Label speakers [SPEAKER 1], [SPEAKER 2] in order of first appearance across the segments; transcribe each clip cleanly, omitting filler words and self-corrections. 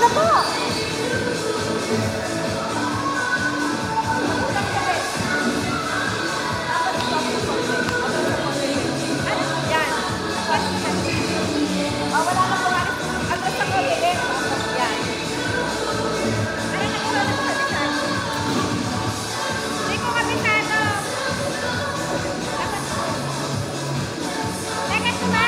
[SPEAKER 1] na po. Wala na po. Agad sa konti. Yan. Hindi ko kabisado. Teka, tuma.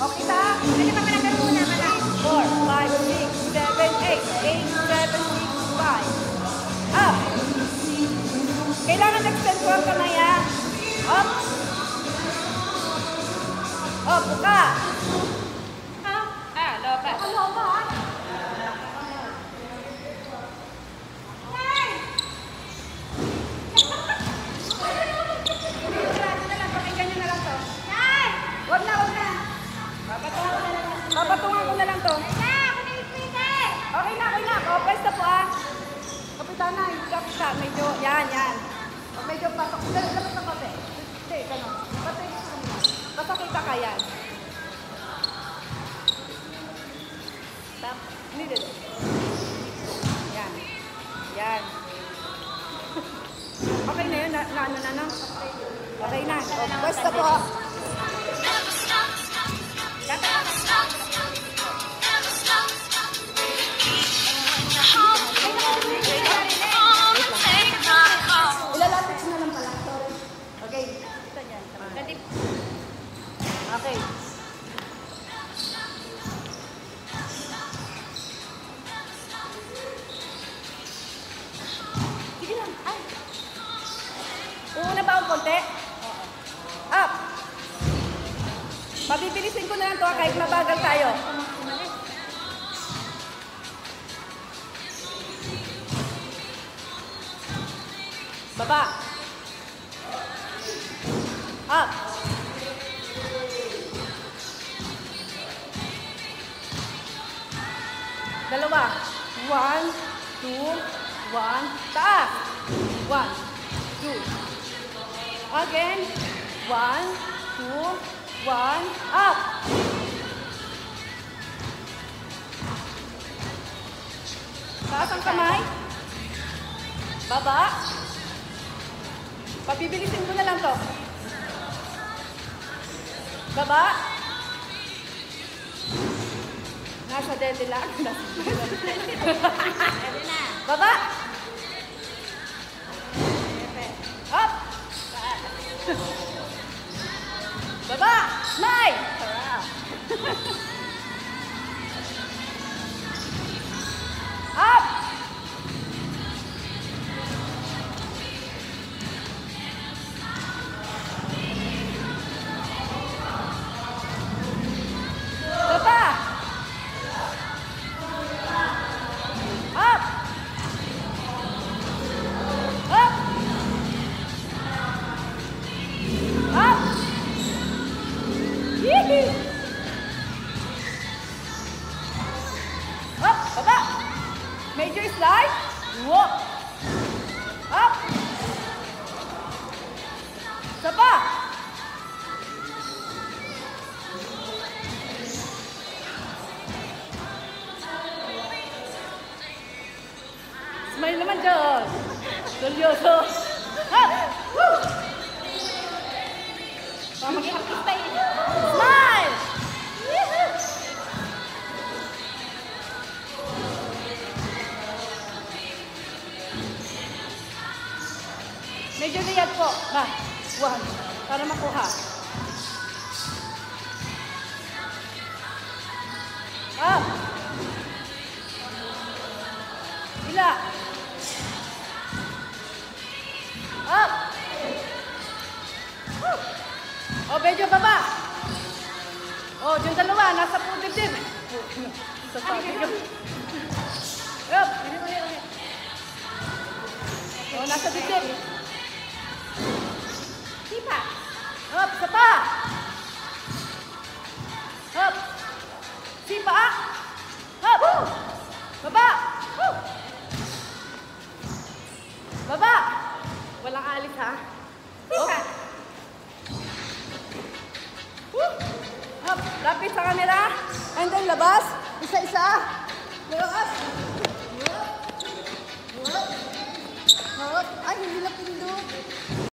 [SPEAKER 1] Okay ba? Ano ba malagal muna? 4, 5, 6, 7, 8, 8, 7, 6, 5. Up! Kailangan extend ko ang kamay, ha? Up! Up, buka! Loka. Loka, ha? Papatungan ko na lang to. Okay na. O, pwesta po ah. Kapitana, yung kapita. Medyo, yan. O, medyo pasok. Dapat na pati. Hindi, gano'n. Pati sa kanila. Pasakita ka yan. Tap. Hindi din. Yan. Okay na yun. Ano na, no? Okay na. O, pwesta po ah. Ilalapit na lang pala. Sorry. Okay. Ito dyan. Okay. Sige lang. Ay. Uuna pa ang konti? Up. Mabibilisin ko na lang ito kahit mabagal tayo. Baba. Up. Dalawa. 1, 2, 1. Taas. 1, 2. Again. 1, 2, 1. Up. Taas ang kamay. Baba. Pabibilisin ko na lang to. Baba. Nasa dede lang. Baba. Up. Baba. Nine. Up. Up, baba. Major slide. Walk. Up. Saba. Smile naman dyan. Seryoso. Up. Woo. Maging artista yun. Smile. Medyo niyad po. Ba, one. Para makuha. Up. Ila. Up. O, medyo baba. O, yung dalawa, nasa po dibdib. Sa sabi ko. Up. O, nasa dibdib. Sipa. Up, sapa. Up. Sipa. Up. Baba. Baba. Walang alis, ha? Sipa. Up. Lapit sa camera. And then labas. Isa-isa. Labas. Up. Ay, hindi na pindot.